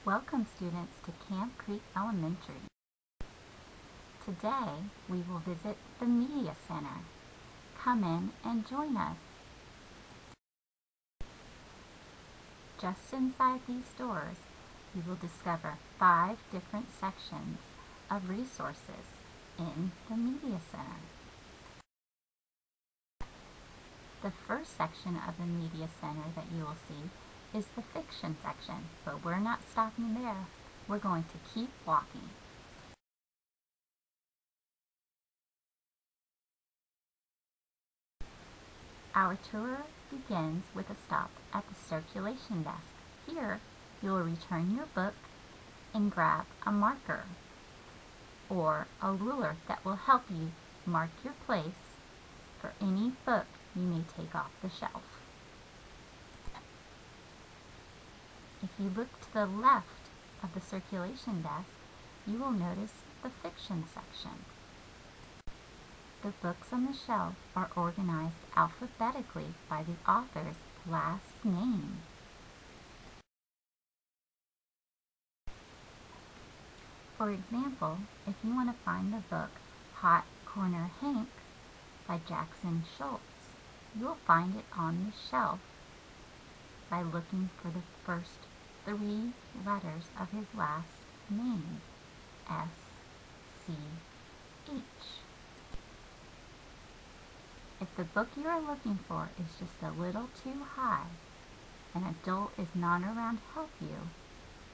Welcome students to Camp Creek Elementary. Today we will visit the Media Center. Come in and join us. Just inside these doors, you will discover 5 different sections of resources in the Media Center. The first section of the Media Center that you will see is the fiction section, but we're not stopping there. We're going to keep walking. Our tour begins with a stop at the circulation desk. Here, you will return your book and grab a marker or a ruler that will help you mark your place for any book you may take off the shelf. If you look to the left of the circulation desk, you will notice the fiction section. The books on the shelf are organized alphabetically by the author's last name. For example, if you want to find the book Hot Corner Hank by Jackson Schultz, you'll find it on the shelf by looking for the first 3 letters of his last name, S-C-H. If the book you are looking for is just a little too high, an adult is not around to help you,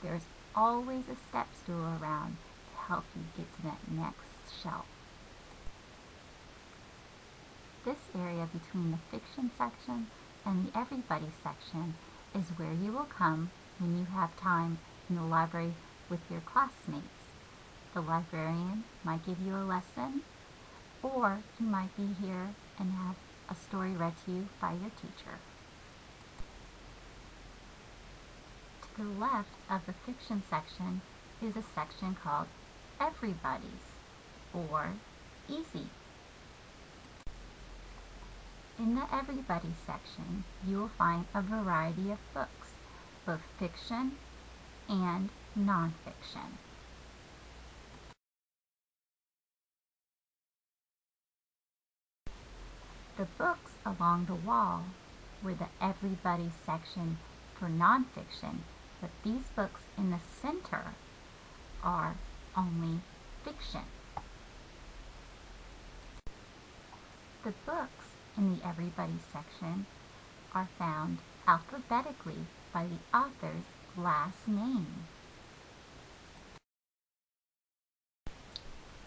there's always a step stool around to help you get to that next shelf. This area between the fiction section and the everybody section is where you will come when you have time in the library with your classmates. The librarian might give you a lesson, or you might be here and have a story read to you by your teacher. To the left of the fiction section is a section called Everybody's, or Easy. In the Everybody section, you will find a variety of books, both fiction and nonfiction. The books along the wall were the Everybody section for nonfiction, but these books in the center are only fiction. The books in the Everybody section are found alphabetically by the author's last name.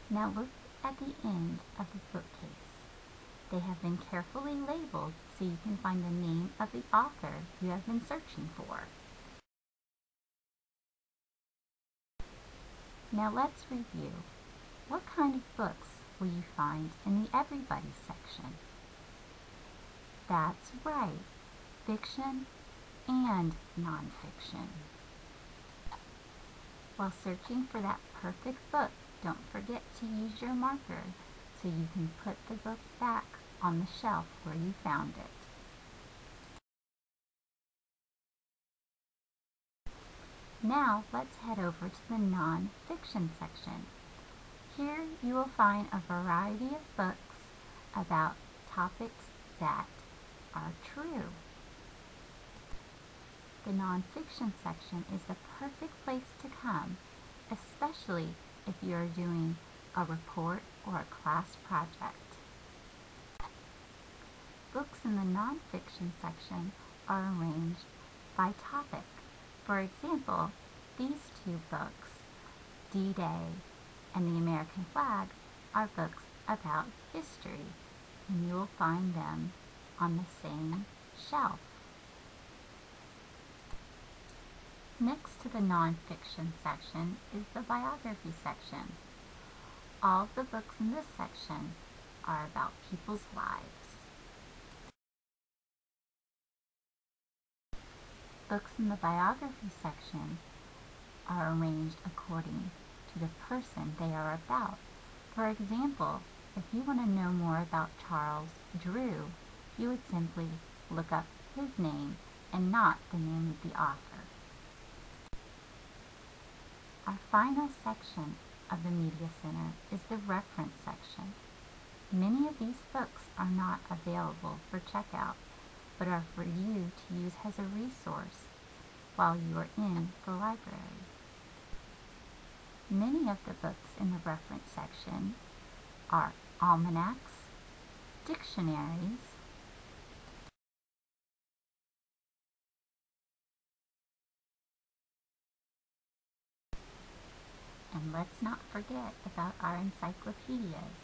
Now look at the end of the bookcase. They have been carefully labeled so you can find the name of the author you have been searching for. Now let's review. What kind of books will you find in the Everybody section? That's right, fiction and nonfiction. While searching for that perfect book, don't forget to use your marker so you can put the book back on the shelf where you found it. Now let's head over to the nonfiction section. Here you will find a variety of books about topics that are true. The nonfiction section is the perfect place to come, especially if you are doing a report or a class project. Books in the nonfiction section are arranged by topic. For example, these 2 books, D-Day and the American Flag, are books about history, and you will find them on the same shelf. Next to the nonfiction section is the biography section. All of the books in this section are about people's lives. Books in the biography section are arranged according to the person they are about. For example, if you want to know more about Charles Drew, you would simply look up his name and not the name of the author. Our final section of the Media Center is the reference section. Many of these books are not available for checkout, but are for you to use as a resource while you are in the library. Many of the books in the reference section are almanacs, dictionaries, and let's not forget about our encyclopedias.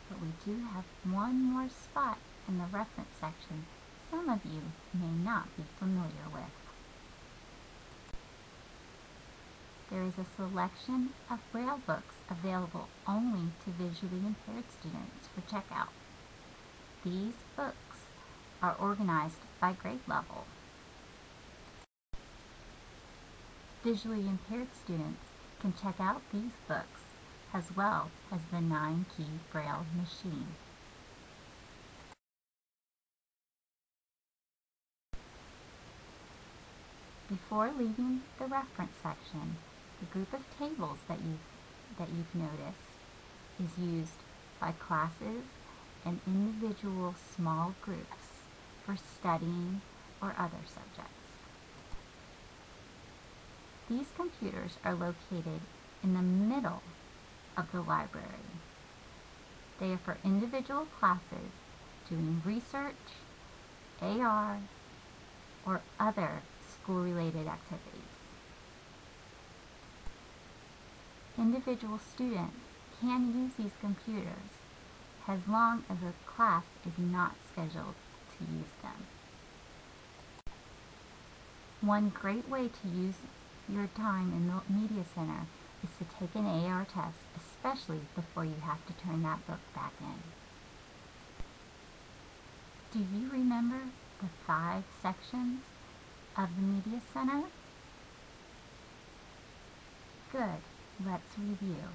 But we do have one more spot in the reference section some of you may not be familiar with. There is a selection of Braille books available only to visually impaired students for checkout. These books are organized by grade level. Visually impaired students can check out these books as well as the 9-key Braille machine. Before leaving the reference section, the group of tables that you've noticed is used by classes and individual small groups for studying or other subjects. These computers are located in the middle of the library. They are for individual classes doing research, AR, or other school-related activities. Individual students can use these computers as long as a class is not scheduled to use them. One great way to use your time in the Media Center is to take an AR test, especially before you have to turn that book back in. Do you remember the 5 sections of the Media Center? Good. Let's review.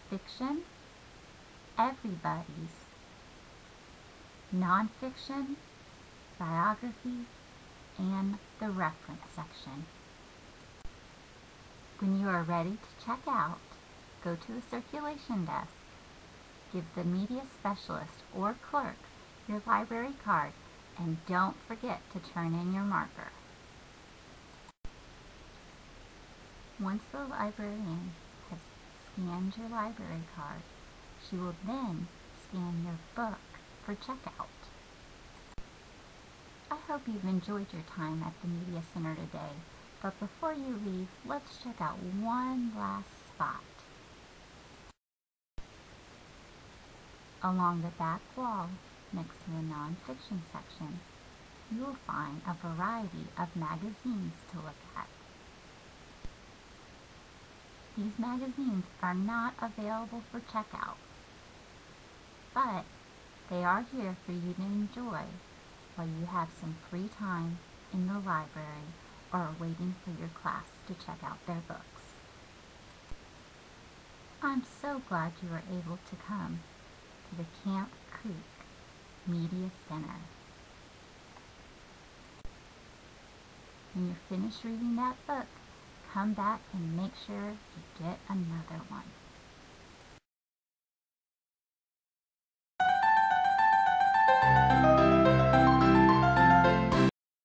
Fiction, everybody's. Nonfiction, biography, and the reference section. When you are ready to check out, go to the circulation desk, give the media specialist or clerk your library card, and don't forget to turn in your marker. Once the librarian has scanned your library card, she will then scan your book for checkout. I hope you've enjoyed your time at the Media Center today, but before you leave, let's check out one last spot. Along the back wall, next to the nonfiction section, you will find a variety of magazines to look at. These magazines are not available for checkout, but they are here for you to enjoy while you have some free time in the library or are waiting for your class to check out their books. I'm so glad you were able to come to the Camp Creek Media Center. When you're finished reading that book, come back and make sure you get another one.